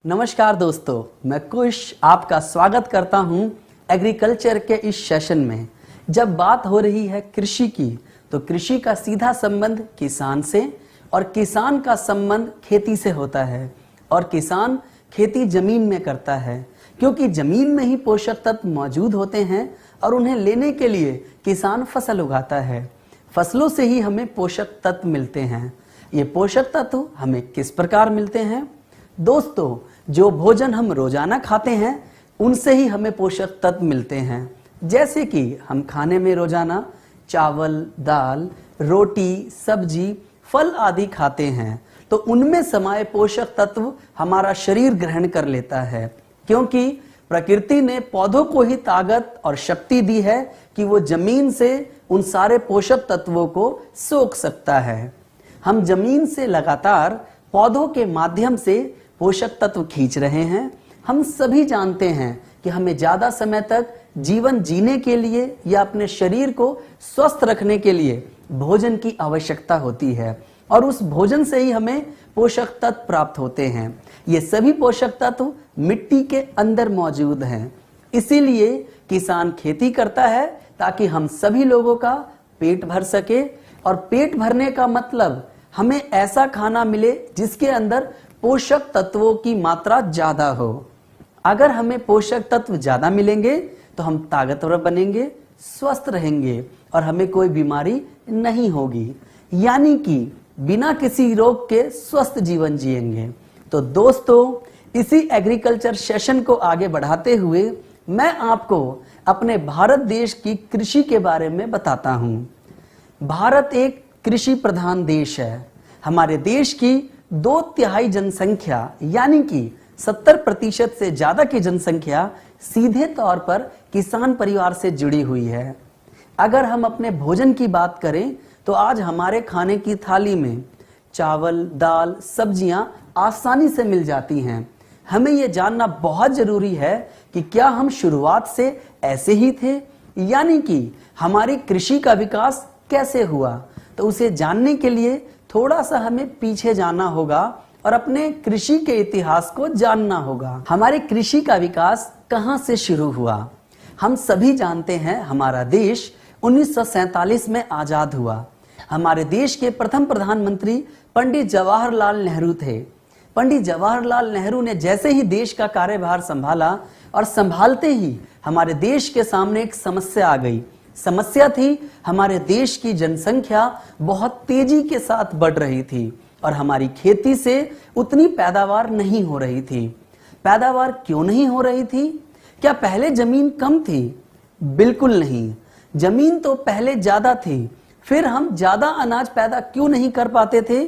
नमस्कार दोस्तों, मैं कुश आपका स्वागत करता हूं एग्रीकल्चर के इस सेशन में। जब बात हो रही है कृषि की, तो कृषि का सीधा संबंध किसान से और किसान का संबंध खेती से होता है। और किसान खेती जमीन में करता है, क्योंकि जमीन में ही पोषक तत्व मौजूद होते हैं और उन्हें लेने के लिए किसान फसल उगाता है। फसलों से ही हमें पोषक तत्व मिलते हैं। ये पोषक तत्व हमें किस प्रकार मिलते हैं? दोस्तों, जो भोजन हम रोजाना खाते हैं उनसे ही हमें पोषक तत्व मिलते हैं। जैसे कि हम खाने में रोजाना चावल, दाल, रोटी, सब्जी, फल आदि खाते हैं, तो उनमें समाये पोषक तत्व हमारा शरीर ग्रहण कर लेता है, क्योंकि प्रकृति ने पौधों को ही ताकत और शक्ति दी है कि वो जमीन से उन सारे पोषक तत्वों को सोख सकता है। हम जमीन से लगातार पौधों के माध्यम से पोषक तत्व खींच रहे हैं। हम सभी जानते हैं कि हमें ज्यादा समय तक जीवन जीने के लिए या अपने शरीर को स्वस्थ रखने के लिए भोजन की आवश्यकता होती है, और उस भोजन से ही हमें पोषक तत्व प्राप्त होते हैं। ये सभी पोषक तत्व मिट्टी के अंदर मौजूद हैं। इसीलिए किसान खेती करता है ताकि हम सभी लोगों का पेट भर सके, और पेट भरने का मतलब हमें ऐसा खाना मिले जिसके अंदर पोषक तत्वों की मात्रा ज्यादा हो। अगर हमें पोषक तत्व ज्यादा मिलेंगे तो हम ताकतवर बनेंगे, स्वस्थ रहेंगे और हमें कोई बीमारी नहीं होगी, यानी कि बिना किसी रोग के स्वस्थ जीवन जिएंगे। तो दोस्तों, इसी एग्रीकल्चर सेशन को आगे बढ़ाते हुए मैं आपको अपने भारत देश की कृषि के बारे में बताता हूं। भारत एक कृषि प्रधान देश है। हमारे देश की 2/3 जनसंख्या यानी कि 70% से ज्यादा की जनसंख्या सीधे तौर पर किसान परिवार से जुड़ी हुई है। अगर हम अपने भोजन की बात करें तो आज हमारे खाने की थाली में चावल, दाल, सब्जियां आसानी से मिल जाती हैं। हमें यह जानना बहुत जरूरी है कि क्या हम शुरुआत से ऐसे ही थे, यानी कि हमारी कृषि का विकास कैसे हुआ। तो उसे जानने के लिए थोड़ा सा हमें पीछे जाना होगा और अपने कृषि के इतिहास को जानना होगा। हमारे कृषि का विकास कहां से शुरू हुआ? हम सभी जानते हैं, हमारा देश 1947 में आजाद हुआ। हमारे देश के प्रथम प्रधानमंत्री पंडित जवाहरलाल नेहरू थे। पंडित जवाहरलाल नेहरू ने जैसे ही देश का कार्यभार संभाला, और संभालते ही हमारे देश के सामने एक समस्या आ गई। समस्या थी, हमारे देश की जनसंख्या बहुत तेजी के साथ बढ़ रही थी और हमारी खेती से उतनी पैदावार नहीं हो रही थी। पैदावार क्यों नहीं हो रही थी? क्या पहले जमीन कम थी? बिल्कुल नहीं, जमीन तो पहले ज्यादा थी। फिर हम ज्यादा अनाज पैदा क्यों नहीं कर पाते थे?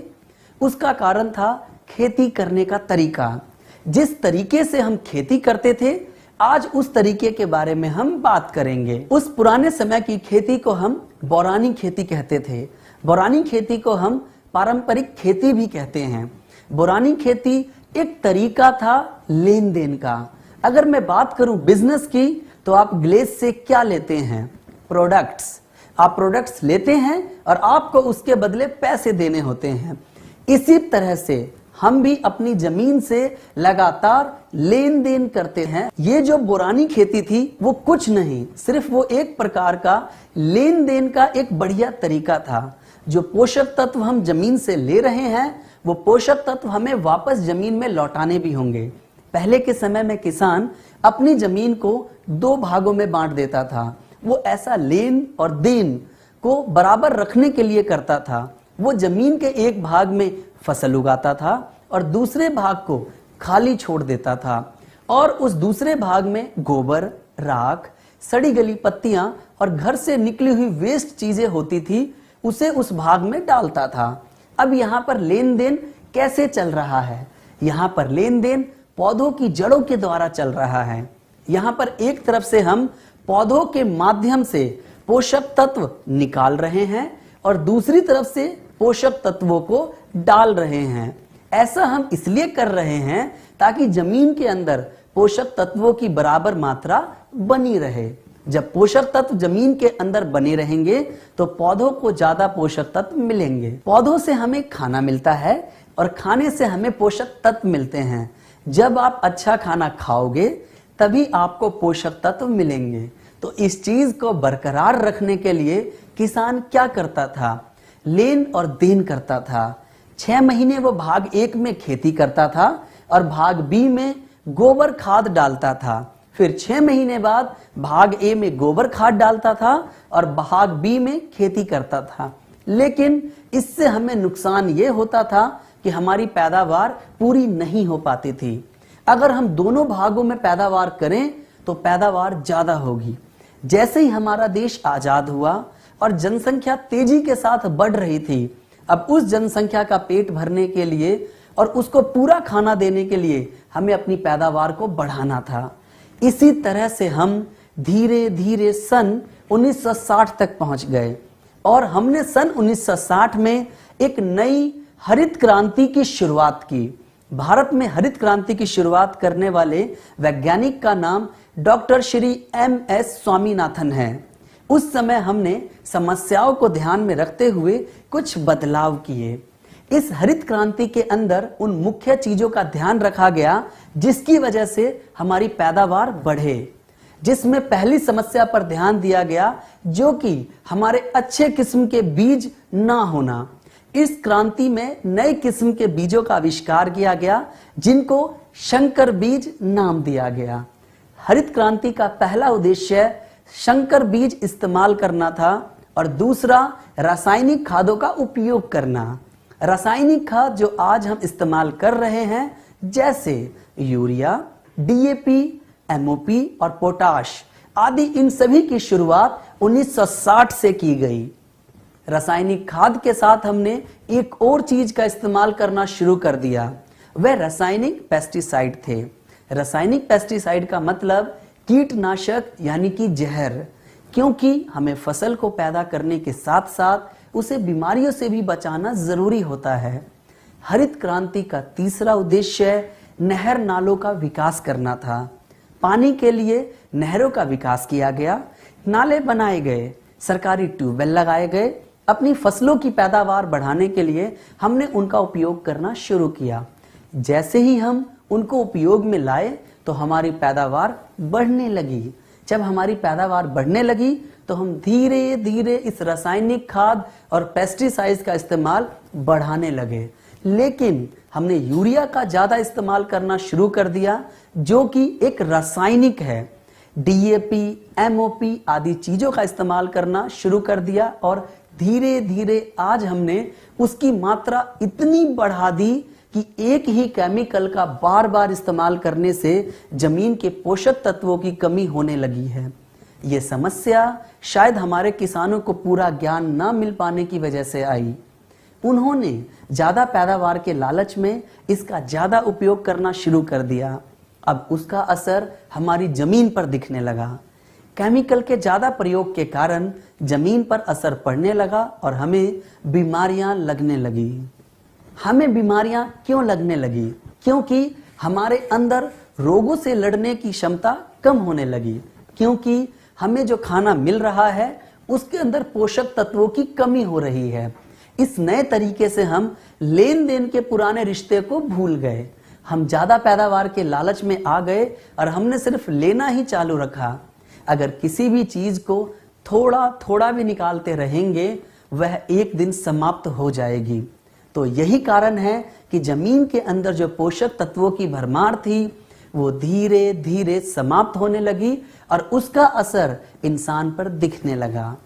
उसका कारण था खेती करने का तरीका। जिस तरीके से हम खेती करते थे, आज उस तरीके के बारे में हम बात करेंगे। उस पुराने समय की खेती को हम बौरानी खेती कहते थे। बौरानी खेती को हम पारंपरिक खेती भी कहते हैं। बौरानी खेती एक तरीका था लेन देन का। अगर मैं बात करूं बिजनेस की, तो आप ग्लेस से क्या लेते हैं? प्रोडक्ट्स। आप प्रोडक्ट्स लेते हैं और आपको उसके बदले पैसे देने होते हैं। इसी तरह से हम भी अपनी जमीन से लगातार लेन देन करते हैं। ये जो बौरानी खेती थी वो कुछ नहीं, सिर्फ वो एक प्रकार का लेन देन का एक बढ़िया तरीका था। जो पोषक तत्व हम जमीन से ले रहे हैं, वो पोषक तत्व हमें वापस जमीन में लौटाने भी होंगे। पहले के समय में किसान अपनी जमीन को 2 भागों में बांट देता था। वो ऐसा लेन और देन को बराबर रखने के लिए करता था। वो जमीन के एक भाग में फसल उगाता था और दूसरे भाग को खाली छोड़ देता था, और उस दूसरे भाग में गोबर, राख, सड़ी गली पत्तियां और घर से निकली हुई वेस्ट चीजें होती थी, उसे उस भाग में डालता था। अब यहाँ पर लेन देन कैसे चल रहा है? यहाँ पर लेन देन पौधों की जड़ों के द्वारा चल रहा है। यहाँ पर एक तरफ से हम पौधों के माध्यम से पोषक तत्व निकाल रहे हैं और दूसरी तरफ से पोषक तत्वों को डाल रहे हैं। ऐसा हम इसलिए कर रहे हैं ताकि जमीन के अंदर पोषक तत्वों की बराबर मात्रा बनी रहे। जब पोषक तत्व जमीन के अंदर बने रहेंगे तो पौधों को ज्यादा पोषक तत्व मिलेंगे। पौधों से हमें खाना मिलता है और खाने से हमें पोषक तत्व मिलते हैं। जब आप अच्छा खाना खाओगे तभी आपको पोषक तत्व मिलेंगे। तो इस चीज को बरकरार रखने के लिए किसान क्या करता था? लेन और देन करता था। 6 महीने वो भाग 1 में खेती करता था और भाग बी में गोबर खाद डालता था। फिर 6 महीने बाद भाग ए में गोबर खाद डालता था और भाग बी में खेती करता था। लेकिन इससे हमें नुकसान ये होता था कि हमारी पैदावार पूरी नहीं हो पाती थी। अगर हम दोनों भागों में पैदावार करें तो पैदावार ज्यादा होगी। जैसे ही हमारा देश आजाद हुआ और जनसंख्या तेजी के साथ बढ़ रही थी, अब उस जनसंख्या का पेट भरने के लिए और उसको पूरा खाना देने के लिए हमें अपनी पैदावार को बढ़ाना था। इसी तरह से हम धीरे धीरे सन 1960 तक पहुंच गए और हमने सन 1960 में एक नई हरित क्रांति की शुरुआत की। भारत में हरित क्रांति की शुरुआत करने वाले वैज्ञानिक का नाम डॉक्टर श्री MS स्वामीनाथन है। उस समय हमने समस्याओं को ध्यान में रखते हुए कुछ बदलाव किए। इस हरित क्रांति के अंदर उन मुख्य चीजों का ध्यान रखा गया जिसकी वजह से हमारी पैदावार बढ़े, जिसमें पहली समस्या पर ध्यान दिया गया जो कि हमारे अच्छे किस्म के बीज ना होना। इस क्रांति में नए किस्म के बीजों का आविष्कार किया गया जिनको संकर बीज नाम दिया गया। हरित क्रांति का पहला उद्देश्य संकर बीज इस्तेमाल करना था और दूसरा रासायनिक खादों का उपयोग करना। रासायनिक खाद जो आज हम इस्तेमाल कर रहे हैं जैसे यूरिया, DAP, MOP और पोटाश आदि, इन सभी की शुरुआत 1960 से की गई। रासायनिक खाद के साथ हमने एक और चीज का इस्तेमाल करना शुरू कर दिया, वह रासायनिक पेस्टिसाइड थे। रासायनिक पेस्टिसाइड का मतलब कीटनाशक यानी कि जहर, क्योंकि हमें फसल को पैदा करने के साथ साथ उसे बीमारियों से भी बचाना जरूरी होता है। हरित क्रांति का तीसरा उद्देश्य नहर नालों का विकास करना था। पानी के लिए नहरों का विकास किया गया, नाले बनाए गए, सरकारी ट्यूबवेल लगाए गए। अपनी फसलों की पैदावार बढ़ाने के लिए हमने उनका उपयोग करना शुरू किया। जैसे ही हम उनको उपयोग में लाए तो हमारी पैदावार बढ़ने लगी। जब हमारी पैदावार बढ़ने लगी तो हम धीरे धीरे इस रासायनिक खाद और पेस्टिसाइड्स का इस्तेमाल बढ़ाने लगे। लेकिन हमने यूरिया का ज्यादा इस्तेमाल करना शुरू कर दिया जो कि एक रासायनिक है। DAP, MOP आदि चीजों का इस्तेमाल करना शुरू कर दिया और धीरे धीरे आज हमने उसकी मात्रा इतनी बढ़ा दी कि एक ही केमिकल का बार बार इस्तेमाल करने से जमीन के पोषक तत्वों की कमी होने लगी है। ये समस्या शायद हमारे किसानों को पूरा ज्ञान न मिल पाने की वजह से आई। उन्होंने ज्यादा पैदावार के लालच में इसका ज्यादा उपयोग करना शुरू कर दिया। अब उसका असर हमारी जमीन पर दिखने लगा। केमिकल के ज्यादा प्रयोग के कारण जमीन पर असर पड़ने लगा और हमें बीमारियां लगने लगी। हमें बीमारियां क्यों लगने लगी? क्योंकि हमारे अंदर रोगों से लड़ने की क्षमता कम होने लगी, क्योंकि हमें जो खाना मिल रहा है उसके अंदर पोषक तत्वों की कमी हो रही है। इस नए तरीके से हम लेन देन के पुराने रिश्ते को भूल गए। हम ज्यादा पैदावार के लालच में आ गए और हमने सिर्फ लेना ही चालू रखा। अगर किसी भी चीज को थोड़ा थोड़ा भी निकालते रहेंगे वह एक दिन समाप्त हो जाएगी। तो यही कारण है कि जमीन के अंदर जो पोषक तत्वों की भरमार थी वो धीरे धीरे समाप्त होने लगी और उसका असर इंसान पर दिखने लगा।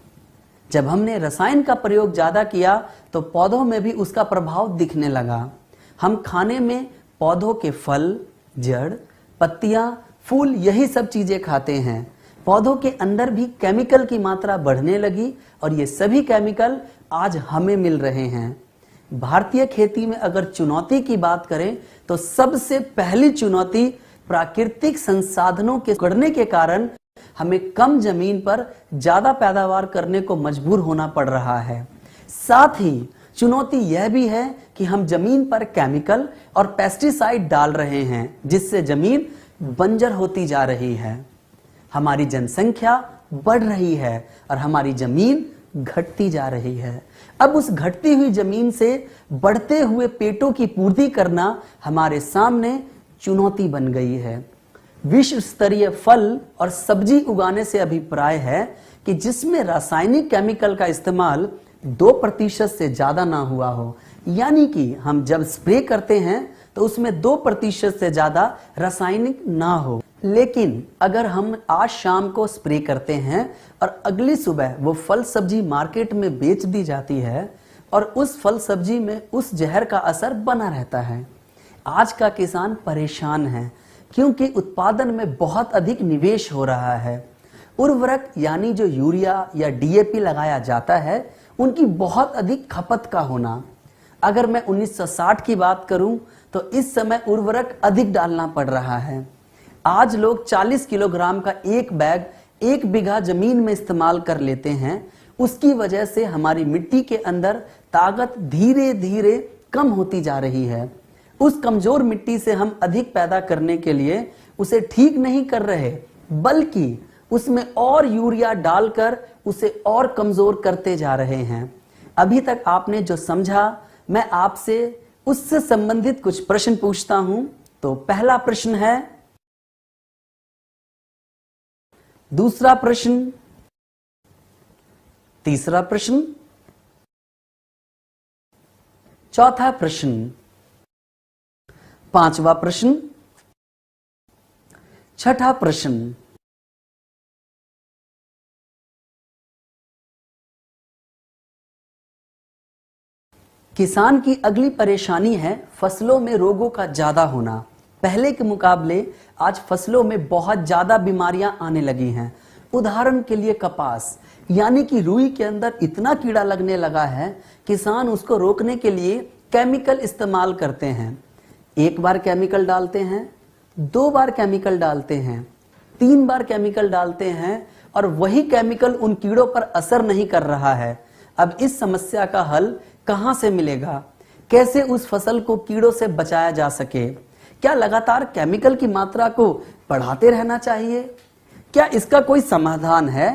जब हमने रसायन का प्रयोग ज्यादा किया तो पौधों में भी उसका प्रभाव दिखने लगा। हम खाने में पौधों के फल, जड़, पत्तियां, फूल यही सब चीजें खाते हैं। पौधों के अंदर भी केमिकल की मात्रा बढ़ने लगी और ये सभी केमिकल आज हमें मिल रहे हैं। भारतीय खेती में अगर चुनौती की बात करें तो सबसे पहली चुनौती प्राकृतिक संसाधनों के बढ़ने के कारण हमें कम जमीन पर ज्यादा पैदावार करने को मजबूर होना पड़ रहा है। साथ ही चुनौती यह भी है कि हम जमीन पर केमिकल और पेस्टिसाइड डाल रहे हैं जिससे जमीन बंजर होती जा रही है। हमारी जनसंख्या बढ़ रही है और हमारी जमीन घटती जा रही है। अब उस घटती हुई जमीन से बढ़ते हुए पेटों की पूर्ति करना हमारे सामने चुनौती बन गई है। विश्व स्तरीय फल और सब्जी उगाने से अभिप्राय है कि जिसमें रासायनिक केमिकल का इस्तेमाल 2% से ज्यादा ना हुआ हो, यानी कि हम जब स्प्रे करते हैं तो उसमें 2% से ज्यादा रासायनिक ना हो। लेकिन अगर हम आज शाम को स्प्रे करते हैं और अगली सुबह वो फल सब्जी मार्केट में बेच दी जाती है और उस फल सब्जी में उस जहर का असर बना रहता है। आज का किसान परेशान है क्योंकि उत्पादन में बहुत अधिक निवेश हो रहा है। उर्वरक यानी जो यूरिया या डीएपी लगाया जाता है उनकी बहुत अधिक खपत का होना। अगर मैं 1960 की बात करूं तो इस समय उर्वरक अधिक डालना पड़ रहा है। आज लोग 40 किलोग्राम का एक बैग 1 बीघा जमीन में इस्तेमाल कर लेते हैं। उसकी वजह से हमारी मिट्टी के अंदर ताकत धीरे धीरे कम होती जा रही है। उस कमजोर मिट्टी से हम अधिक पैदा करने के लिए उसे ठीक नहीं कर रहे, बल्कि उसमें और यूरिया डालकर उसे और कमजोर करते जा रहे हैं। अभी तक आपने जो समझा, मैं आपसे उससे संबंधित कुछ प्रश्न पूछता हूं। तो पहला प्रश्न है, दूसरा प्रश्न, तीसरा प्रश्न, चौथा प्रश्न, पांचवा प्रश्न, छठा प्रश्न। किसान की अगली परेशानी है फसलों में रोगों का ज्यादा होना। पहले के मुकाबले आज फसलों में बहुत ज्यादा बीमारियां आने लगी हैं। उदाहरण के लिए कपास यानी कि रुई के अंदर इतना कीड़ा लगने लगा है, किसान उसको रोकने के लिए केमिकल इस्तेमाल करते हैं। 1 बार केमिकल डालते हैं, 2 बार केमिकल डालते हैं, 3 बार केमिकल डालते हैं और वही केमिकल उन कीड़ों पर असर नहीं कर रहा है। अब इस समस्या का हल कहां से मिलेगा? कैसे उस फसल को कीड़ों से बचाया जा सके? क्या लगातार केमिकल की मात्रा को बढ़ाते रहना चाहिए? क्या इसका कोई समाधान है?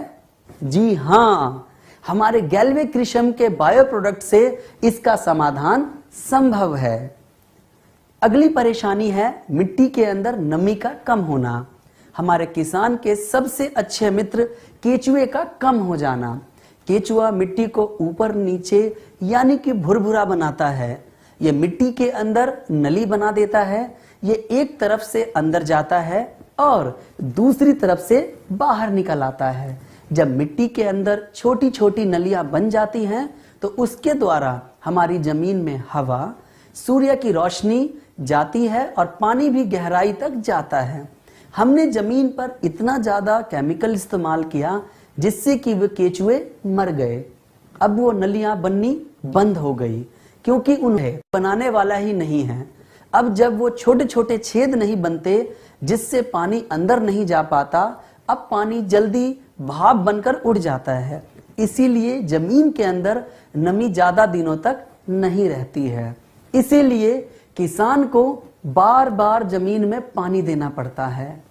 जी हां, हमारे गैल्वे कृषम के बायो प्रोडक्ट से इसका समाधान संभव है। अगली परेशानी है मिट्टी के अंदर नमी का कम होना। हमारे किसान के सबसे अच्छे मित्र केचुए का कम हो जाना। केचुआ मिट्टी को ऊपर नीचे यानी कि भुरभुरा बनाता है। ये मिट्टी के अंदर नली बना देता है। ये एक तरफ से अंदर जाता है और दूसरी तरफ से बाहर निकल आता है। जब मिट्टी के अंदर छोटी छोटी नलियां बन जाती हैं तो उसके द्वारा हमारी जमीन में हवा, सूर्य की रोशनी जाती है और पानी भी गहराई तक जाता है। हमने जमीन पर इतना ज्यादा केमिकल इस्तेमाल किया जिससे कि वे केचुए मर गए। अब वो नलियां बननी बंद हो गई क्योंकि उन्हें बनाने वाला ही नहीं है। अब जब वो छोटे छोटे छेद नहीं बनते जिससे पानी अंदर नहीं जा पाता, अब पानी जल्दी भाप बनकर उड़ जाता है। इसीलिए जमीन के अंदर नमी ज्यादा दिनों तक नहीं रहती है। इसीलिए किसान को बार बार जमीन में पानी देना पड़ता है।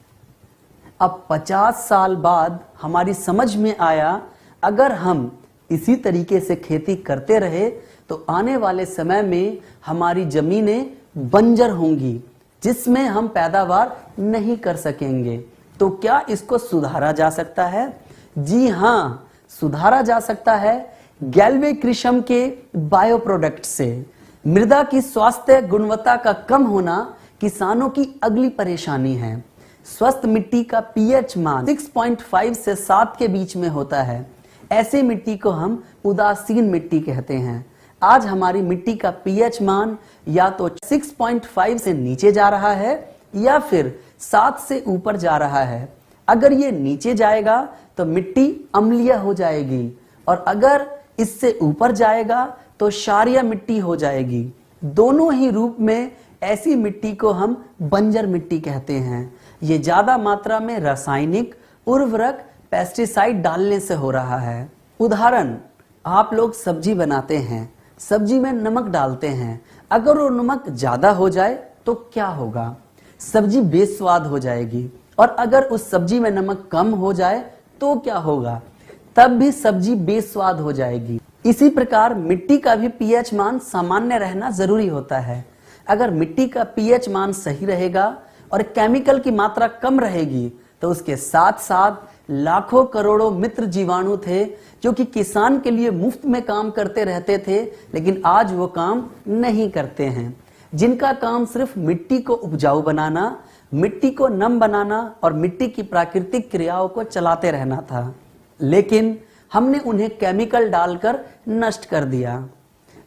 अब 50 साल बाद हमारी समझ में आया, अगर हम इसी तरीके से खेती करते रहे तो आने वाले समय में हमारी जमीनें बंजर होंगी जिसमें हम पैदावार नहीं कर सकेंगे। तो क्या इसको सुधारा जा सकता है? जी हां, सुधारा जा सकता है गैल्वे कृषम के बायो प्रोडक्ट से। मृदा की स्वास्थ्य गुणवत्ता का कम होना किसानों की अगली परेशानी है। स्वस्थ मिट्टी का पीएच मान 6.5 से 7 के बीच में होता है। ऐसी मिट्टी को हम उदासीन मिट्टी कहते हैं। आज हमारी मिट्टी का पीएच मान या तो 6.5 से नीचे जा रहा है या फिर 7 से ऊपर जा रहा है। अगर ये नीचे जाएगा तो मिट्टी अम्लीय हो जाएगी और अगर इससे ऊपर जाएगा तो क्षारीय मिट्टी हो जाएगी। दोनों ही रूप में ऐसी मिट्टी को हम बंजर मिट्टी कहते हैं। ये ज्यादा मात्रा में रासायनिक उर्वरक, पेस्टिसाइड डालने से हो रहा है। उदाहरण, आप लोग सब्जी बनाते हैं, सब्जी में नमक डालते हैं। अगर वो नमक ज्यादा हो जाए तो क्या होगा? सब्जी बेस्वाद हो जाएगी। और अगर उस सब्जी में नमक कम हो जाए तो क्या होगा? तब भी सब्जी बेस्वाद हो जाएगी। इसी प्रकार मिट्टी का भी पीएच मान सामान्य रहना जरूरी होता है। अगर मिट्टी का पीएच मान सही रहेगा और केमिकल की मात्रा कम रहेगी तो उसके साथ साथ लाखों करोड़ों मित्र जीवाणु थे जो कि किसान के लिए मुफ्त में काम करते रहते थे, लेकिन आज वो काम नहीं करते हैं, जिनका काम सिर्फ मिट्टी को उपजाऊ बनाना, मिट्टी को नम बनाना और मिट्टी की प्राकृतिक क्रियाओं को चलाते रहना था। लेकिन हमने उन्हें केमिकल डालकर नष्ट कर दिया।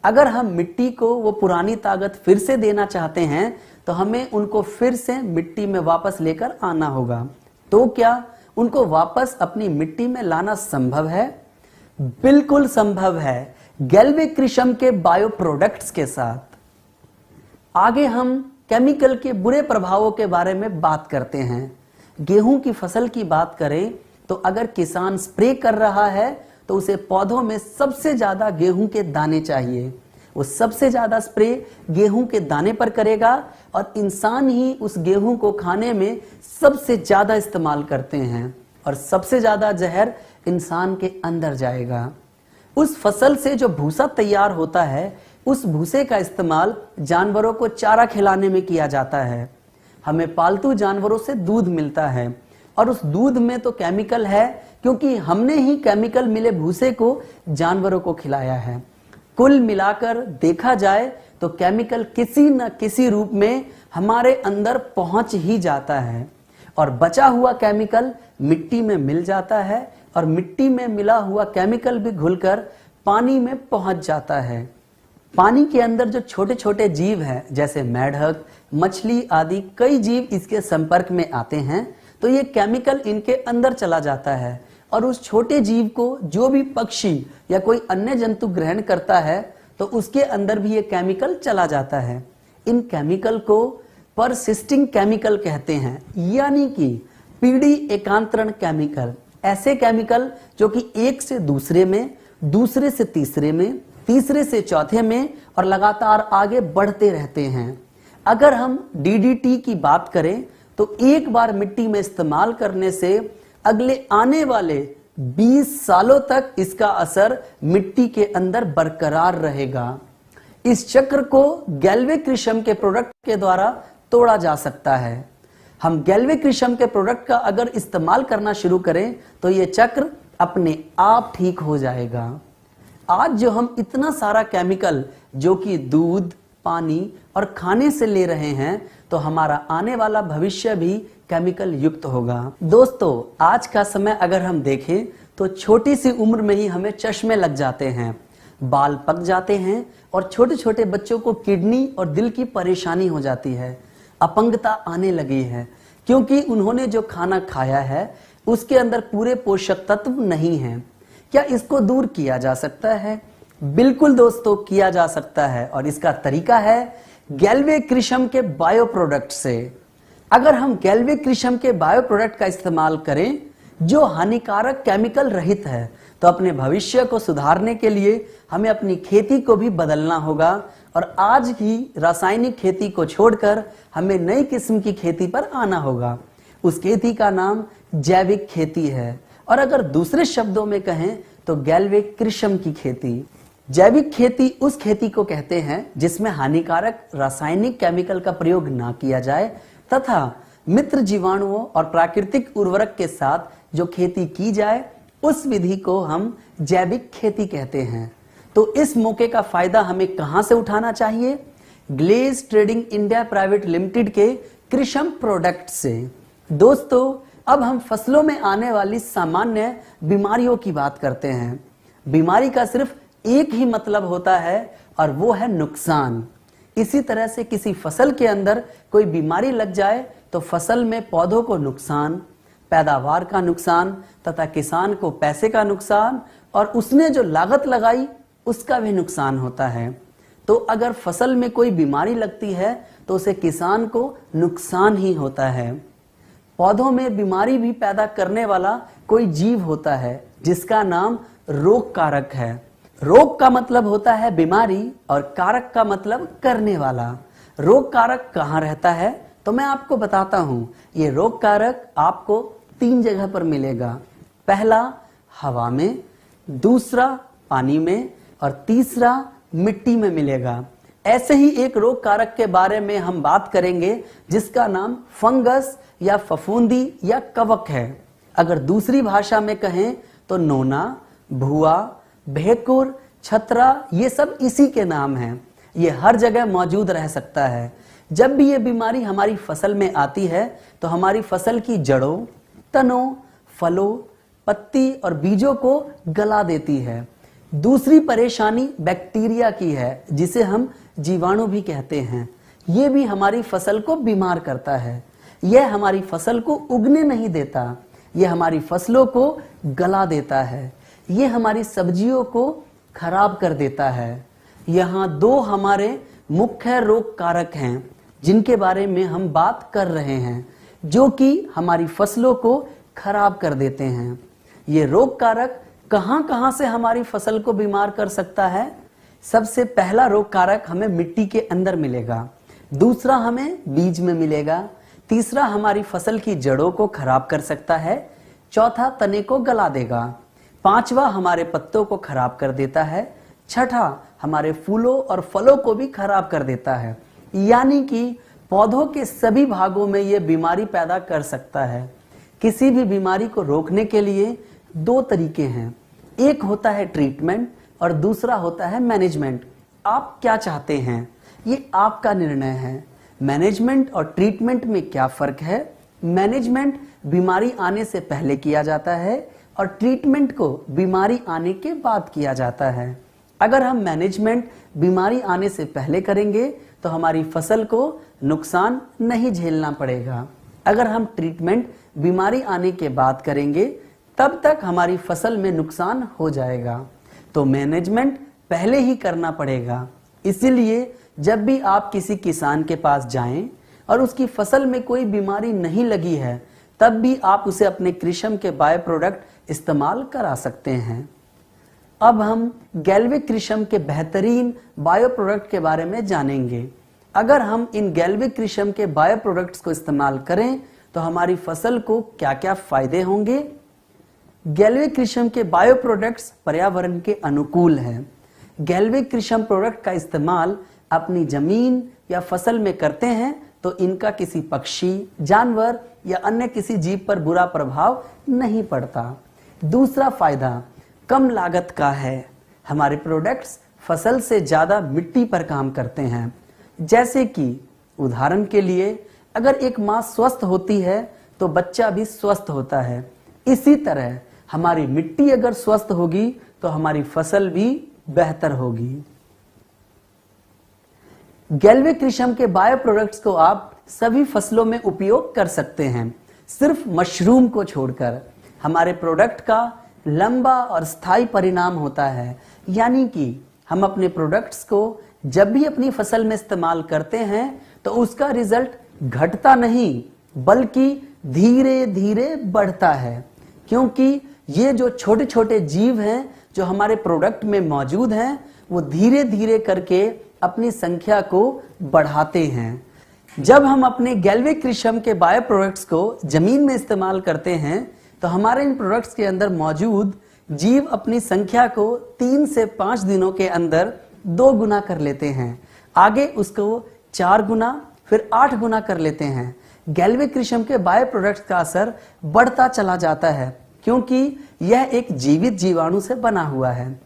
अगर हम मिट्टी को वो पुरानी ताकत फिर से देना चाहते हैं तो हमें उनको फिर से मिट्टी में वापस लेकर आना होगा। तो क्या उनको वापस अपनी मिट्टी में लाना संभव है? बिल्कुल संभव है, गैल्वे कृषम के बायो प्रोडक्ट्स के साथ। आगे हम केमिकल के बुरे प्रभावों के बारे में बात करते हैं। गेहूं की फसल की बात करें तो अगर किसान स्प्रे कर रहा है तो उसे पौधों में सबसे ज्यादा गेहूं के दाने चाहिए। वो सबसे ज्यादा स्प्रे गेहूं के दाने पर करेगा और इंसान ही उस गेहूं को खाने में सबसे ज्यादा इस्तेमाल करते हैं और सबसे ज्यादा जहर इंसान के अंदर जाएगा। उस फसल से जो भूसा तैयार होता है, उस भूसे का इस्तेमाल जानवरों को चारा खिलाने में किया जाता है। हमें पालतू जानवरों से दूध मिलता है और उस दूध में तो केमिकल है क्योंकि हमने ही केमिकल मिले भूसे को जानवरों को खिलाया है। कुल मिलाकर देखा जाए तो केमिकल किसी न किसी रूप में हमारे अंदर पहुंच ही जाता है और बचा हुआ केमिकल मिट्टी में मिल जाता है और मिट्टी में मिला हुआ केमिकल भी घुलकर पानी में पहुंच जाता है। पानी के अंदर जो छोटे छोटे जीव हैं जैसे मेढक, मछली आदि कई जीव इसके संपर्क में आते हैं तो ये केमिकल इनके अंदर चला जाता है और उस छोटे जीव को जो भी पक्षी या कोई अन्य जंतु ग्रहण करता है तो उसके अंदर भी ये केमिकल चला जाता है। इन केमिकल को परसिस्टिंग केमिकल कहते हैं, यानी कि पीढ़ी एकांतरण केमिकल। ऐसे केमिकल जो कि एक से दूसरे में, दूसरे से तीसरे में, तीसरे से चौथे में और लगातार आगे बढ़ते रहते हैं। अगर हम डीडीटी की बात करें तो एक बार मिट्टी में इस्तेमाल करने से अगले आने वाले 20 सालों तक इसका असर मिट्टी के अंदर बरकरार रहेगा। इस चक्र को गैल्वे कृषम के प्रोडक्ट के द्वारा तोड़ा जा सकता है। हम गैल्वे कृषम के प्रोडक्ट का अगर इस्तेमाल करना शुरू करें तो यह चक्र अपने आप ठीक हो जाएगा। आज जो हम इतना सारा केमिकल जो कि दूध, पानी और खाने से ले रहे हैं तो हमारा आने वाला भविष्य भी केमिकल युक्त होगा। दोस्तों, आज का समय अगर हम देखें तो छोटी सी उम्र में ही हमें चश्मे लग जाते हैं, बाल पक जाते हैं और छोटे छोटे बच्चों को किडनी और दिल की परेशानी हो जाती है, अपंगता आने लगी है क्योंकि उन्होंने जो खाना खाया है उसके अंदर पूरे पोषक तत्व नहीं हैं। क्या इसको दूर किया जा सकता है? बिल्कुल दोस्तों, किया जा सकता है और इसका तरीका है गैल्वे कृषम के बायो प्रोडक्ट से। अगर हम गैल्वे कृषम के बायो प्रोडक्ट का इस्तेमाल करें जो हानिकारक केमिकल रहित है तो अपने भविष्य को सुधारने के लिए हमें अपनी खेती को भी बदलना होगा और आज की रासायनिक खेती को छोड़कर हमें नई किस्म की खेती पर आना होगा। उस खेती का नाम जैविक खेती है और अगर दूसरे शब्दों में कहें तो गैल्वे कृषम की खेती। जैविक खेती उस खेती को कहते हैं जिसमें हानिकारक रासायनिक केमिकल का प्रयोग ना किया जाए तथा मित्र जीवाणुओं और प्राकृतिक उर्वरक के साथ जो खेती की जाए उस विधि को हम जैविक खेती कहते हैं। तो इस मौके का फायदा हमें कहां से उठाना चाहिए? Glaze trading India private limited के कृषम प्रोडक्ट से। दोस्तों, अब हम फसलों में आने वाली सामान्य बीमारियों की बात करते हैं। बीमारी का सिर्फ एक ही मतलब होता है और वो है नुकसान। इसी तरह से किसी फसल के अंदर कोई बीमारी लग जाए तो फसल में पौधों को नुकसान, पैदावार का नुकसान तथा किसान को पैसे का नुकसान और उसने जो लागत लगाई उसका भी नुकसान होता है। तो अगर फसल में कोई बीमारी लगती है तो उसे किसान को नुकसान ही होता है। पौधों में बीमारी भी पैदा करने वाला कोई जीव होता है जिसका नाम रोग कारक है। रोग का मतलब होता है बीमारी और कारक का मतलब करने वाला। रोग कारक कहाँ रहता है तो मैं आपको बताता हूं। ये रोग कारक आपको 3 जगह पर मिलेगा। पहला हवा में, दूसरा पानी में और तीसरा मिट्टी में मिलेगा। ऐसे ही एक रोग कारक के बारे में हम बात करेंगे जिसका नाम फंगस या फफूंदी या कवक है। अगर दूसरी भाषा में कहें तो नोना, भुआ, भेकुर, छतरा, ये सब इसी के नाम हैं। ये हर जगह मौजूद रह सकता है। जब भी ये बीमारी हमारी फसल में आती है तो हमारी फसल की जड़ों, तनों, फलों, पत्ती और बीजों को गला देती है। दूसरी परेशानी बैक्टीरिया की है जिसे हम जीवाणु भी कहते हैं। ये भी हमारी फसल को बीमार करता है। यह हमारी फसल को उगने नहीं देता, यह हमारी फसलों को गला देता है, यह हमारी सब्जियों को खराब कर देता है। यहाँ दो हमारे मुख्य रोग कारक हैं जिनके बारे में हम बात कर रहे हैं, जो कि हमारी फसलों को खराब कर देते हैं। ये रोग कारक कहां से हमारी फसल को बीमार कर सकता है? सबसे पहला रोग कारक हमें मिट्टी के अंदर मिलेगा, दूसरा हमें बीज में मिलेगा, तीसरा हमारी फसल की जड़ों को खराब कर सकता है, चौथा तने को गला देगा, पांचवा हमारे पत्तों को खराब कर देता है, छठा हमारे फूलों और फलों को भी खराब कर देता है। यानी कि पौधों के सभी भागों में यह बीमारी पैदा कर सकता है। किसी भी बीमारी को रोकने के लिए दो तरीके हैं, एक होता है ट्रीटमेंट और दूसरा होता है मैनेजमेंट। आप क्या चाहते हैं, ये आपका निर्णय है। मैनेजमेंट और ट्रीटमेंट में क्या फर्क है? मैनेजमेंट बीमारी आने से पहले किया जाता है और ट्रीटमेंट को बीमारी आने के बाद किया जाता है। अगर हम मैनेजमेंट बीमारी आने से पहले करेंगे तो हमारी फसल को नुकसान नहीं झेलना पड़ेगा। अगर हम ट्रीटमेंट बीमारी आने के बाद करेंगे तब तक हमारी फसल में नुकसान हो जाएगा। तो मैनेजमेंट पहले ही करना पड़ेगा। इसीलिए जब भी आप किसी किसान के पास जाएं और उसकी फसल में कोई बीमारी नहीं लगी है तब भी आप उसे अपने कृषम के बायो प्रोडक्ट इस्तेमाल करा सकते हैं। अब हम गैल्विक कृषम के बेहतरीन बायो प्रोडक्ट के बारे में जानेंगे। अगर हम इन गैल्विक कृषम के बायो प्रोडक्ट्स को इस्तेमाल करें तो हमारी फसल को क्या क्या फायदे होंगे? गैल्विक कृषम के बायो प्रोडक्ट्स पर्यावरण के अनुकूल हैं। गैल्विक कृषम प्रोडक्ट का इस्तेमाल अपनी जमीन या फसल में करते हैं तो इनका किसी पक्षी, जानवर या अन्य किसी जीव पर बुरा प्रभाव नहीं पड़ता। दूसरा फायदा कम लागत का है। हमारे प्रोडक्ट्स फसल से ज्यादा मिट्टी पर काम करते हैं। जैसे कि उदाहरण के लिए अगर एक माँ स्वस्थ होती है तो बच्चा भी स्वस्थ होता है। इसी तरह हमारी मिट्टी अगर स्वस्थ होगी तो हमारी फसल भी बेहतर होगी। गैल्विक कृषम के बायो प्रोडक्ट्स को आप सभी फसलों में उपयोग कर सकते हैं, सिर्फ मशरूम को छोड़कर। हमारे प्रोडक्ट का लंबा और स्थायी परिणाम होता है, यानी कि हम अपने प्रोडक्ट्स को जब भी अपनी फसल में इस्तेमाल करते हैं तो उसका रिजल्ट घटता नहीं बल्कि धीरे धीरे बढ़ता है, क्योंकि ये जो छोटे छोटे जीव हैं जो हमारे प्रोडक्ट में मौजूद हैं वो धीरे धीरे करके अपनी संख्या को बढ़ाते हैं। जब हम अपने गैल्विक कृषम के बायो प्रोडक्ट्स को जमीन में इस्तेमाल करते हैं तो हमारे इन प्रोडक्ट्स के अंदर मौजूद जीव अपनी संख्या को 3 से 5 दिनों के अंदर 2 गुना कर लेते हैं, आगे उसको 4 गुना फिर 8 गुना कर लेते हैं। गैल्विक कृषम के बायो प्रोडक्ट्स का असर बढ़ता चला जाता है क्योंकि यह एक जीवित जीवाणु से बना हुआ है।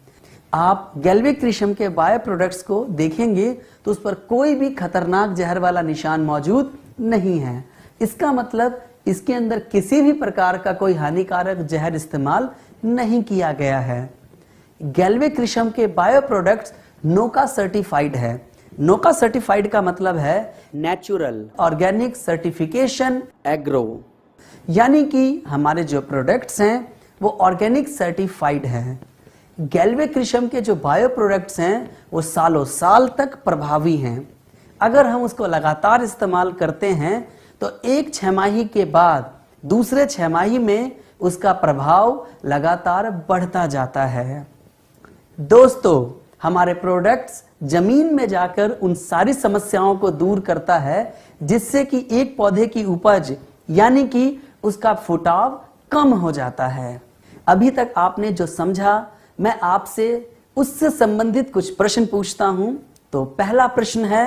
आप गैल्विक कृषम के बायो प्रोडक्ट्स को देखेंगे तो उस पर कोई भी खतरनाक जहर वाला निशान मौजूद नहीं है। इसका मतलब इसके अंदर किसी भी प्रकार का कोई हानिकारक जहर इस्तेमाल नहीं किया गया है। गैल्विक कृषम के बायो प्रोडक्ट्स नोका सर्टिफाइड है। नोका सर्टिफाइड का मतलब है नेचुरल ऑर्गेनिक सर्टिफिकेशन एग्रो, यानी कि हमारे जो प्रोडक्ट्स हैं वो ऑर्गेनिक सर्टिफाइड है। गैल्विक कृषम के जो बायो प्रोडक्ट्स हैं वो सालों साल तक प्रभावी हैं। अगर हम उसको लगातार इस्तेमाल करते हैं तो एक छमाही के बाद दूसरे छमाही में उसका प्रभाव लगातार बढ़ता जाता है। दोस्तों, हमारे प्रोडक्ट्स जमीन में जाकर उन सारी समस्याओं को दूर करता है जिससे कि एक पौधे की उपज यानी कि उसका फुटाव कम हो जाता है। अभी तक आपने जो समझा, मैं आपसे उससे संबंधित कुछ प्रश्न पूछता हूं, तो पहला प्रश्न है,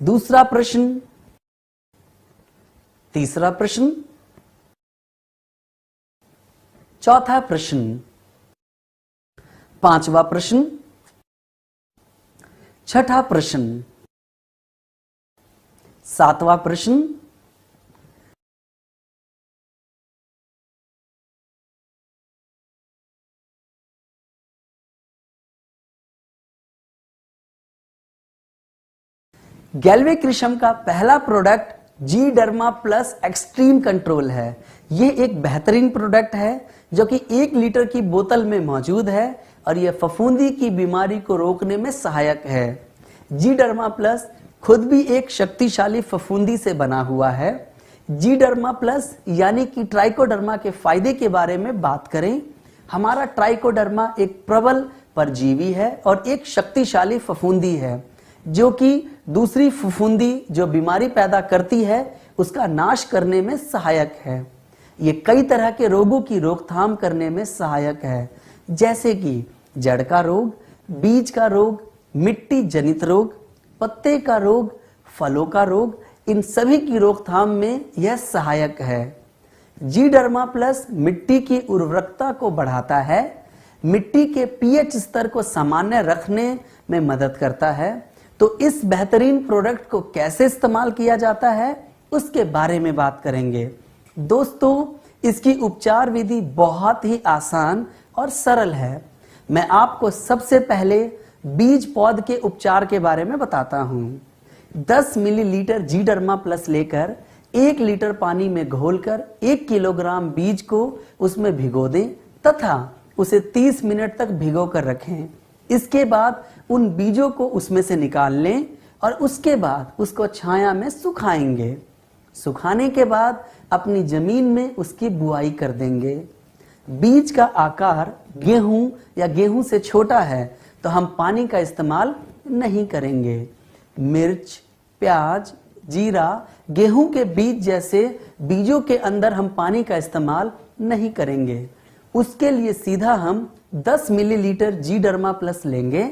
दूसरा प्रश्न, तीसरा प्रश्न, चौथा प्रश्न, पांचवा प्रश्न, छठा प्रश्न, सातवां प्रश्न, गैल्वे कृषम का पहला प्रोडक्ट जी डर्मा प्लस एक्सट्रीम कंट्रोल है। यह एक बेहतरीन प्रोडक्ट है जो कि 1 लीटर की बोतल में मौजूद है और यह फफूंदी की बीमारी को रोकने में सहायक है। जी डर्मा प्लस खुद भी एक शक्तिशाली फफूंदी से बना हुआ है। जी डर्मा प्लस यानी कि ट्राइकोडर्मा के फायदे के बारे में बात करें, हमारा ट्राइकोडर्मा एक प्रबल परजीवी है और एक शक्तिशाली फफूंदी है जो कि दूसरी फफूंदी जो बीमारी पैदा करती है उसका नाश करने में सहायक है। ये कई तरह के रोगों की रोकथाम करने में सहायक है, जैसे कि जड़ का रोग, बीज का रोग, मिट्टी जनित रोग, पत्ते का रोग, फलों का रोग, इन सभी की रोकथाम में यह सहायक है। जी डर्मा प्लस मिट्टी की उर्वरकता को बढ़ाता है, मिट्टी के पीएच स्तर को सामान्य रखने में मदद करता है। तो इस बेहतरीन प्रोडक्ट को कैसे इस्तेमाल किया जाता है उसके बारे में बात करेंगे। दोस्तों, इसकी उपचार विधि बहुत ही आसान और सरल है। मैं आपको सबसे पहले बीज पौध के उपचार के बारे में बताता हूं। 10 मिलीलीटर जी डर्मा प्लस लेकर 1 लीटर पानी में घोलकर 1 किलोग्राम बीज को उसमें भिगो दें तथा उसे 30 मिनट तक भिगो कर रखें। इसके बाद उन बीजों को उसमें से निकाल लें और उसके बाद उसको छाया में सुखाएंगे। सुखाने के बाद अपनी जमीन में उसकी बुआई कर देंगे। बीज का आकार गेहूं या गेहूं से छोटा है तो हम पानी का इस्तेमाल नहीं करेंगे। मिर्च, प्याज, जीरा, गेहूं के बीज जैसे बीजों के अंदर हम पानी का इस्तेमाल नहीं करेंगे। उसके लिए सीधा हम 10 मिलीलीटर जी डर्मा प्लस लेंगे,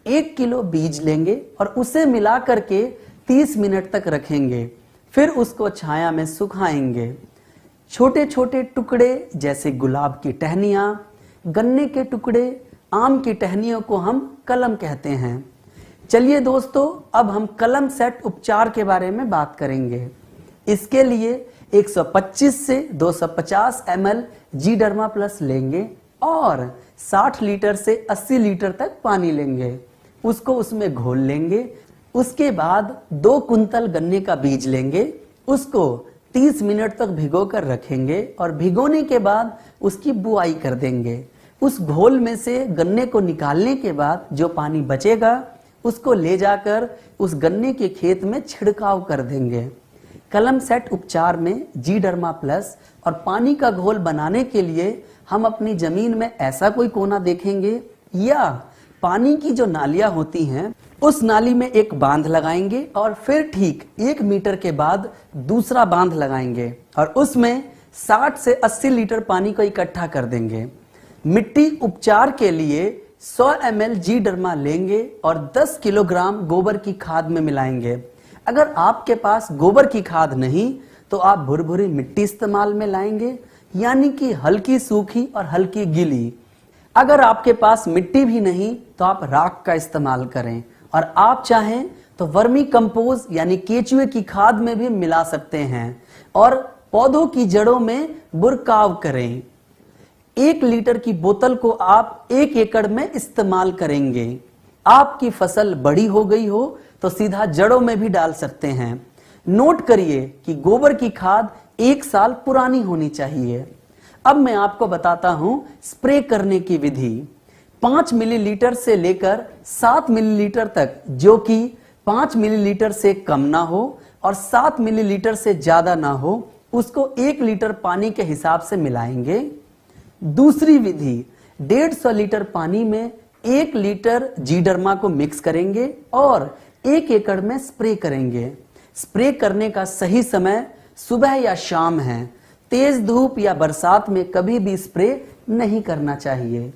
1 किलो बीज लेंगे और उसे मिला करके 30 मिनट तक रखेंगे। फिर उसको छाया में सुखाएंगे। छोटे छोटे टुकड़े जैसे गुलाब की टहनियां, गन्ने के टुकड़े, आम की टहनियों को हम कलम कहते हैं। चलिए दोस्तों, अब हम कलम सेट उपचार के बारे में बात करेंगे। इसके लिए 125 से 250 ml जी डर्मा प्लस लेंगे और 60 लीटर से 80 लीटर तक पानी लेंगे। उसको उसमें घोल लेंगे। उसके बाद 2 कुंतल गन्ने का बीज लेंगे, उसको 30 मिनट तक भिगो कर रखेंगे और भिगोने के बाद उसकी बुआई कर देंगे। उस घोल में से गन्ने को निकालने के बाद जो पानी बचेगा उसको ले जाकर उस गन्ने के खेत में छिड़काव कर देंगे। कलम सेट उपचार में जी डर्मा प्लस और पानी का घोल बनाने के लिए हम अपनी जमीन में ऐसा कोई कोना देखेंगे या पानी की जो नालियां होती हैं उस नाली में एक बांध लगाएंगे और फिर ठीक 1 मीटर के बाद दूसरा बांध लगाएंगे और उसमें 60 से 80 लीटर पानी को इकट्ठा कर देंगे। मिट्टी उपचार के लिए 100 ml जी डर्मा लेंगे और 10 किलोग्राम गोबर की खाद में मिलाएंगे। अगर आपके पास गोबर की खाद नहीं तो आप भुरभुरी मिट्टी इस्तेमाल में लाएंगे, यानी कि हल्की सूखी और हल्की गीली। अगर आपके पास मिट्टी भी नहीं तो आप राख का इस्तेमाल करें और आप चाहें तो वर्मी कंपोज यानी केचुए की खाद में भी मिला सकते हैं और पौधों की जड़ों में बुरकाव करें। 1 लीटर की बोतल को आप 1 एकड़ में इस्तेमाल करेंगे। आपकी फसल बड़ी हो गई हो तो सीधा जड़ों में भी डाल सकते हैं। नोट करिए कि गोबर की खाद 1 साल पुरानी होनी चाहिए। अब मैं आपको बताता हूं स्प्रे करने की विधि। 5 मिलीलीटर से लेकर 7 मिलीलीटर तक, जो कि 5 मिलीलीटर से कम ना हो और 7 मिलीलीटर से ज्यादा ना हो, उसको 1 लीटर पानी के हिसाब से मिलाएंगे। दूसरी विधि, 150 लीटर पानी में 1 लीटर जी डर्मा को मिक्स करेंगे और 1 एकड़ में स्प्रे करेंगे। स्प्रे करने का सही समय सुबह या शाम है। तेज धूप या बरसात में कभी भी स्प्रे नहीं करना चाहिए।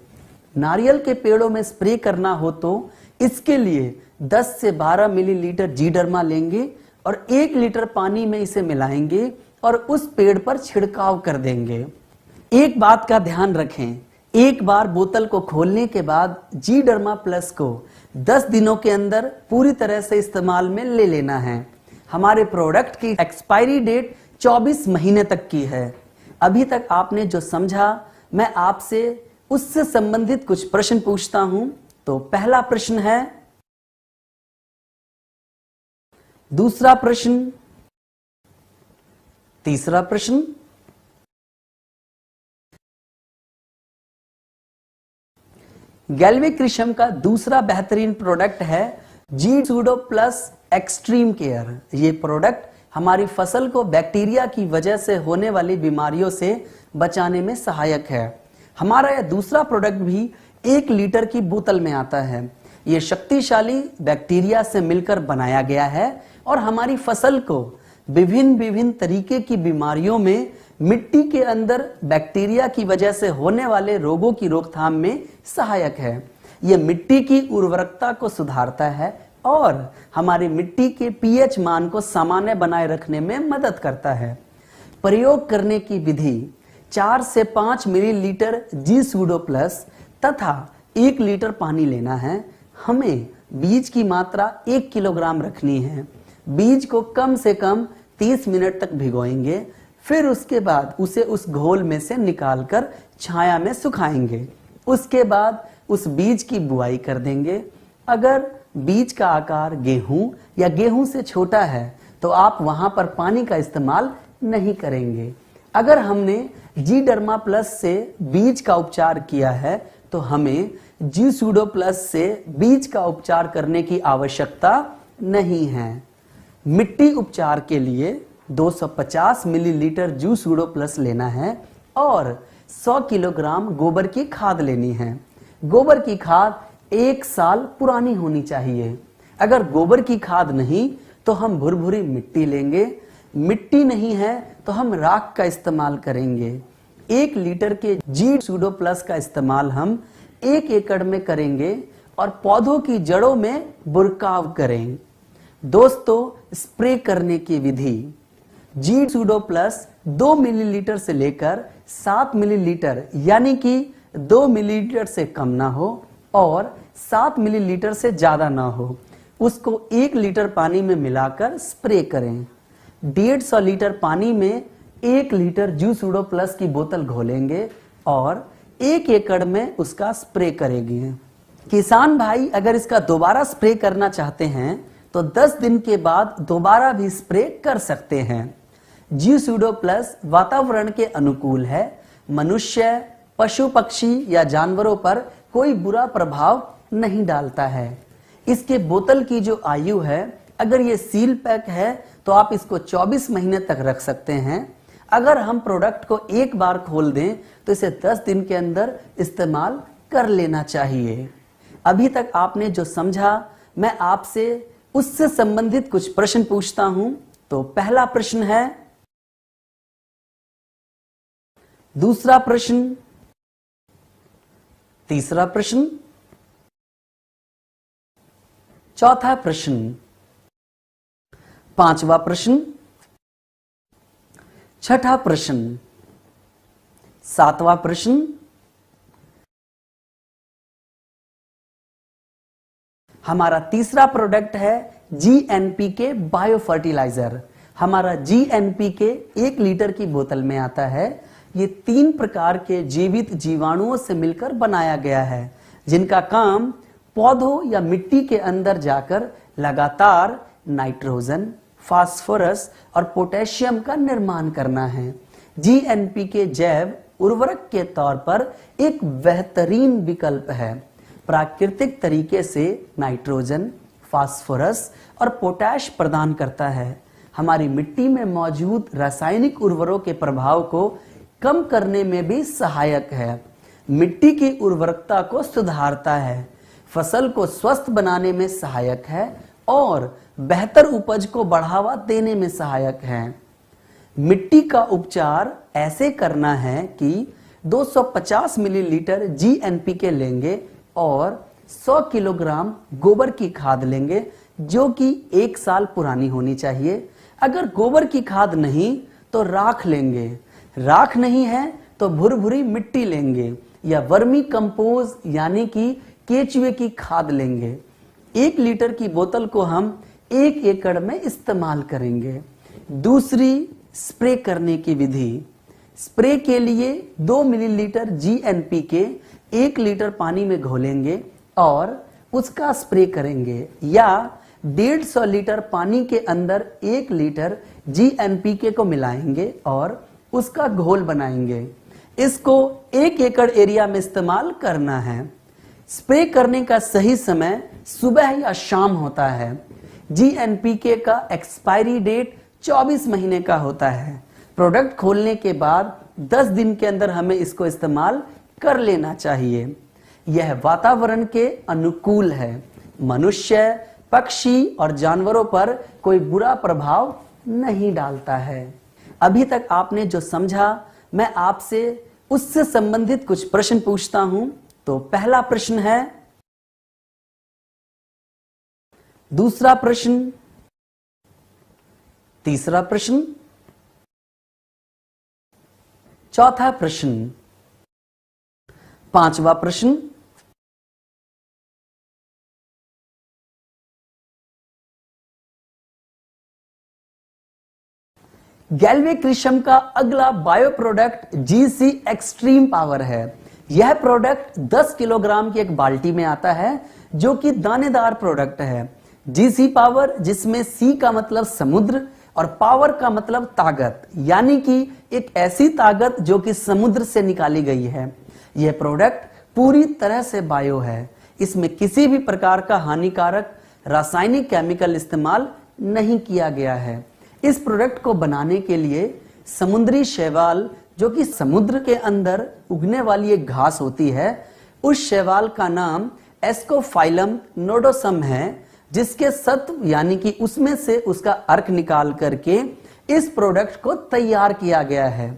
नारियल के पेड़ों में स्प्रे करना हो तो इसके लिए 10 से 12 मिलीलीटर जीडर्मा लेंगे और 1 लीटर पानी में इसे मिलाएंगे और उस पेड़ पर छिड़काव कर देंगे। एक बात का ध्यान रखें, एक बार बोतल को खोलने के बाद जीडर्मा प्लस को 10 दिनों के अंदर पूरी तरह से इस्तेमाल में ले लेना है। हमारे प्रोडक्ट की एक्सपायरी डेट 24 महीने तक की है। अभी तक आपने जो समझा, मैं आपसे उससे संबंधित कुछ प्रश्न पूछता हूं। तो पहला प्रश्न है, दूसरा प्रश्न, तीसरा प्रश्न, गैल्वेक्रिशम का दूसरा बेहतरीन प्रोडक्ट है जी सूडो प्लस एक्सट्रीम केयर। ये प्रोडक्ट हमारी फसल को बैक्टीरिया की वजह से होने वाली बीमारियों से बचाने में सहायक है। हमारा यह दूसरा प्रोडक्ट भी 1 लीटर की बोतल में आता है। ये शक्तिशाली बैक्टीरिया से मिलकर बनाया गया है और हमारी फसल को विभिन्न तरीके की बीमारियों में, मिट्टी के अंदर बैक्टीरिया की वजह से होने वाले रोगों की रोकथाम में सहायक है। यह मिट्टी की उर्वरकता को सुधारता है और हमारी मिट्टी के पीएच मान को सामान्य बनाए रखने में मदद करता है। प्रयोग करने की विधि, 4 से 5 मिलीलीटर जी सूडो प्लस तथा 1 लीटर पानी लेना है। हमें बीज की मात्रा 1 किलोग्राम रखनी है। बीज को कम से कम 30 मिनट तक भिगोएंगे, फिर उसके बाद उसे उस घोल में से निकालकर छाया में सुखाएंगे। उसके बाद उस बीज की बुआई कर देंगे। अगर बीज का आकार गेहूं या गेहूं से छोटा है तो आप वहां पर पानी का इस्तेमाल नहीं करेंगे। अगर हमने जीडर्मा प्लस से बीज का उपचार किया है तो हमें जी सूडो प्लस से बीज का उपचार करने की आवश्यकता नहीं है। मिट्टी उपचार के लिए 250 मिलीलीटर जी सूडो प्लस लेना है और 100 किलोग्राम गोबर की खाद लेनी है। गोबर की खाद 1 साल पुरानी होनी चाहिए। अगर गोबर की खाद नहीं तो हम भुरभुरी मिट्टी लेंगे। मिट्टी नहीं है तो हम राख का इस्तेमाल करेंगे। 1 लीटर के जी सूडो प्लस का इस्तेमाल हम 1 एकड़ में करेंगे और पौधों की जड़ों में बुरकाव करें। दोस्तों, स्प्रे करने की विधि, जी सूडो प्लस 2 मिलीलीटर से लेकर 7 मिलीलीटर यानी कि 2 मिलीलीटर से कम ना हो और 7 मिलीलीटर से ज्यादा ना हो, उसको 1 लीटर पानी में मिलाकर स्प्रे करें। 150 लीटर पानी में 1 लीटर जी सूडो प्लस की बोतल घोलेंगे और 1 एकड़ में उसका स्प्रे करेंगे। किसान भाई अगर इसका दोबारा स्प्रे करना चाहते हैं तो 10 दिन के बाद दोबारा भी स्प्रे कर सकते हैं। जी सूडो प्लस वातावरण के अनुकूल है। मनुष्य, पशु पक्षी या जानवरों पर कोई बुरा प्रभाव नहीं डालता है। इसके बोतल की जो आयु है, अगर ये सील पैक है तो आप इसको 24 महीने तक रख सकते हैं। अगर हम प्रोडक्ट को एक बार खोल दें तो इसे 10 दिन के अंदर इस्तेमाल कर लेना चाहिए। अभी तक आपने जो समझा, मैं आपसे उससे संबंधित कुछ प्रश्न पूछता हूं। तो पहला प्रश्न है, दूसरा प्रश्न, तीसरा प्रश्न, चौथा प्रश्न, पांचवा प्रश्न, छठा प्रश्न, सातवां प्रश्न, हमारा तीसरा प्रोडक्ट है जीएनपीके बायो फर्टिलाइजर। हमारा जीएनपीके 1 लीटर की बोतल में आता है। ये 3 प्रकार के जीवित जीवाणुओं से मिलकर बनाया गया है, जिनका काम पौधों या मिट्टी के अंदर जाकर लगातार नाइट्रोजन, फास्फोरस और पोटेशियम का निर्माण करना है। जीएनपीके जैव उर्वरक के तौर पर एक बेहतरीन विकल्प है। प्राकृतिक तरीके से नाइट्रोजन, फास्फोरस और पोटैश प्रदान करता है। हमारी मिट्टी में मौजूद रासायनिक उर्वरकों के प्रभाव को कम करने में भी सहायक है। मिट्टी की उर्वरकता को सुधारता है, फसल को स्वस्थ बनाने में सहायक है और बेहतर उपज को बढ़ावा देने में सहायक है। मिट्टी का उपचार ऐसे करना है कि 250 मिलीलीटर GNPK लेंगे और 100 किलोग्राम गोबर की खाद लेंगे जो कि 1 साल पुरानी होनी चाहिए। अगर गोबर की खाद नहीं तो राख लेंगे, राख नहीं है तो भुरभुरी मिट्टी लेंगे या वर्मी कंपोज यानी कि केचुए की खाद लेंगे। 1 लीटर की बोतल को हम 1 एकड़ में इस्तेमाल करेंगे। दूसरी, स्प्रे करने की विधि। स्प्रे के लिए 2 मिलीलीटर GNPK 1 लीटर पानी में घोलेंगे और उसका स्प्रे करेंगे या 150 लीटर पानी के अंदर 1 लीटर GNPK को मिलाएंगे और उसका घोल बनाएंगे। इसको 1 एकड़ एरिया में इस्तेमाल करना है। स्प्रे करने का सही समय सुबह या शाम होता है। GNPK का एक्सपायरी डेट 24 महीने का होता है। प्रोडक्ट खोलने के बाद 10 दिन के अंदर हमें इसको इस्तेमाल कर लेना चाहिए। यह वातावरण के अनुकूल है। मनुष्य, पक्षी और जानवरों पर कोई बुरा प्रभाव नहीं डालता है। अभी तक आपने जो समझा, मैं आपसे उससे संबंधित कुछ प्रश्न पूछता हूं। तो पहला प्रश्न है, दूसरा प्रश्न, तीसरा प्रश्न, चौथा प्रश्न, पांचवा प्रश्न, गैल्वेक्रिशम का अगला bio product GC extreme power है। यह प्रोडक्ट 10 किलोग्राम की एक बाल्टी में आता है जो कि दानेदार प्रोडक्ट है। GC पावर, जिसमें C का मतलब समुद्र और पावर का मतलब ताकत, यानी कि एक ऐसी ताकत जो कि समुद्र से निकाली गई है। यह प्रोडक्ट पूरी तरह से बायो है। इसमें किसी भी प्रकार का हानिकारक रासायनिक केमिकल इस्तेमाल नहीं किया गया है। इस प्रोडक्ट को बनाने के लिए समुद्री शैवाल, जो कि समुद्र के अंदर उगने वाली एक घास होती है, उस शैवाल का नाम एस्कोफाइलम नोडोसम है, जिसके सत्व यानी कि उसमें से उसका अर्क निकाल करके इस प्रोडक्ट को तैयार किया गया है।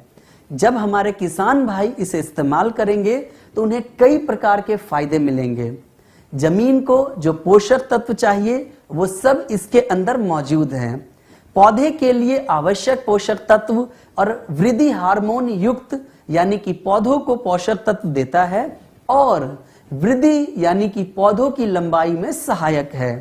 जब हमारे किसान भाई इसे इस्तेमाल करेंगे तो उन्हें कई प्रकार के फायदे मिलेंगे। जमीन को जो पोषक तत्व चाहिए वो सब इसके अंदर मौजूद हैं। पौधे के लिए आवश्यक पोषक तत्व और वृद्धि हार्मोन युक्त यानी कि पौधों को पोषक तत्व देता है और वृद्धि यानी कि पौधों की लंबाई में सहायक है।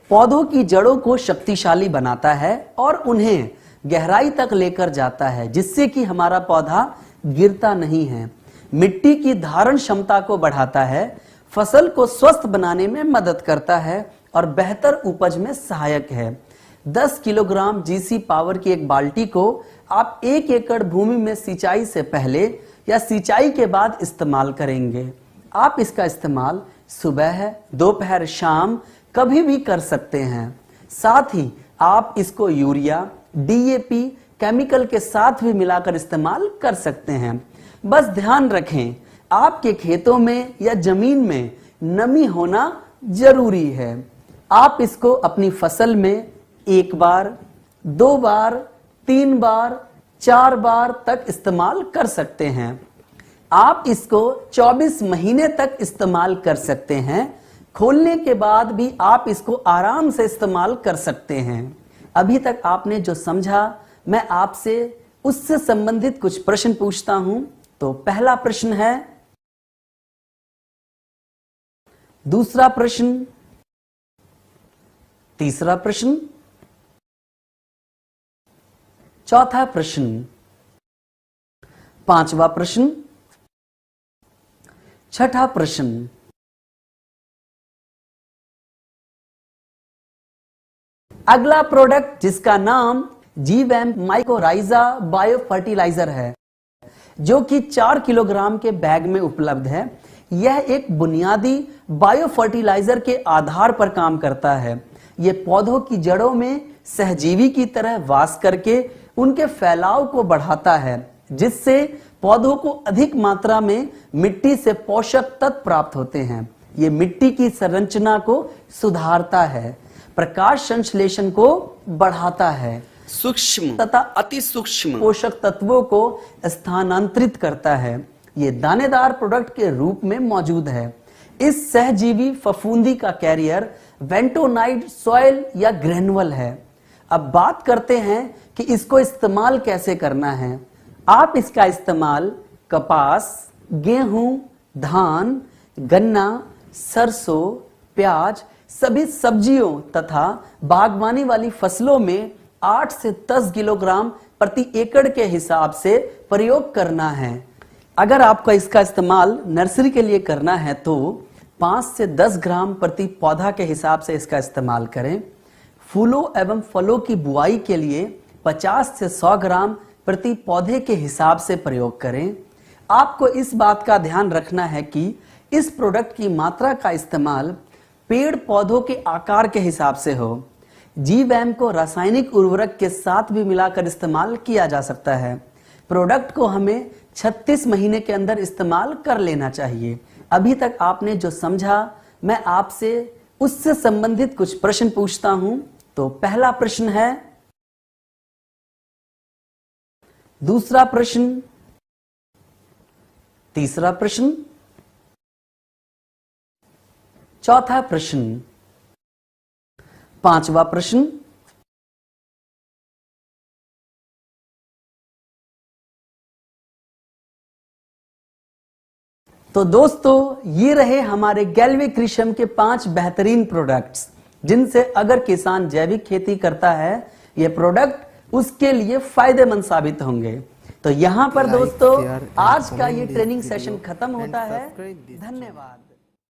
पौधों की जड़ों को शक्तिशाली बनाता है और उन्हें गहराई तक लेकर जाता है, जिससे कि हमारा पौधा गिरता नहीं है। मिट्टी की धारण क्षमता को बढ़ाता है, फसल को स्वस्थ बनाने में मदद करता है और बेहतर उपज में सहायक है। 10 किलोग्राम GC पावर की एक बाल्टी को आप 1 एकड़ भूमि में सिंचाई से पहले या सिंचाई के बाद इस्तेमाल करेंगे। आप इसका इस्तेमाल सुबह, दोपहर, शाम कभी भी कर सकते हैं। साथ ही आप इसको यूरिया, DAP केमिकल के साथ भी मिलाकर इस्तेमाल कर सकते हैं। बस ध्यान रखें, आपके खेतों में या जमीन में नमी होना जरूरी है। आप इसको अपनी फसल में 1 बार, 2 बार, 3 बार, 4 बार तक इस्तेमाल कर सकते हैं। आप इसको 24 महीने तक इस्तेमाल कर सकते हैं। खोलने के बाद भी आप इसको आराम से इस्तेमाल कर सकते हैं। अभी तक आपने जो समझा, मैं आपसे उससे संबंधित कुछ प्रश्न पूछता हूं। तो पहला प्रश्न है, दूसरा प्रश्न, तीसरा प्रश्न, चौथा प्रश्न, पांचवा प्रश्न, छठा प्रश्न। अगला प्रोडक्ट जिसका नाम जीवैम माइकोराइजा बायो फर्टिलाइजर है, जो कि 4 किलोग्राम के बैग में उपलब्ध है। यह एक बुनियादी बायो फर्टिलाइजर के आधार पर काम करता है। यह पौधों की जड़ों में सहजीवी की तरह वास करके उनके फैलाव को बढ़ाता है, जिससे पौधों को अधिक मात्रा में मिट्टी से पोषक तत्व प्राप्त होते हैं। ये मिट्टी की संरचना को सुधारता है, प्रकाश संश्लेषण को बढ़ाता है, सूक्ष्म तथा अति सूक्ष्म पोषक तत्वों को स्थानांतरित करता है। ये दानेदार प्रोडक्ट के रूप में मौजूद है। इस सहजीवी फफूंदी का कैरियर वेंटोनाइड सॉइल या ग्रेनुअल है। अब बात करते हैं कि इसको इस्तेमाल कैसे करना है। आप इसका इस्तेमाल कपास, गेहूं, धान, गन्ना, सरसों, प्याज, सभी सब्जियों तथा बागवानी वाली फसलों में 8 से 10 किलोग्राम प्रति एकड़ के हिसाब से प्रयोग करना है। अगर आपको इसका इस्तेमाल नर्सरी के लिए करना है तो 5 से 10 ग्राम प्रति पौधा के हिसाब से इसका इस्तेमाल करें। फूलों एवं फलों की बुआई के लिए 50 से 100 ग्राम प्रति पौधे के हिसाब से प्रयोग करें। आपको इस बात का ध्यान रखना है कि इस प्रोडक्ट की मात्रा का इस्तेमाल पेड़ पौधों के आकार के हिसाब से हो। जीवैम को रासायनिक उर्वरक के साथ भी मिलाकर इस्तेमाल किया जा सकता है। प्रोडक्ट को हमें 36 महीने के अंदर इस्तेमाल कर लेना चाहिए। अभी तक आपने जो समझा, मैं आपसे उससे संबंधित कुछ प्रश्न पूछता हूं। तो पहला प्रश्न है, दूसरा प्रश्न, तीसरा प्रश्न, चौथा प्रश्न, पांचवा प्रश्न, तो दोस्तों ये रहे हमारे गैल्वे कृषियम के 5 बेहतरीन प्रोडक्ट्स, जिनसे अगर किसान जैविक खेती करता है ये प्रोडक्ट उसके लिए फायदेमंद साबित होंगे। तो यहां पर दोस्तों आज का ये ट्रेनिंग सेशन खत्म होता है। धन्यवाद।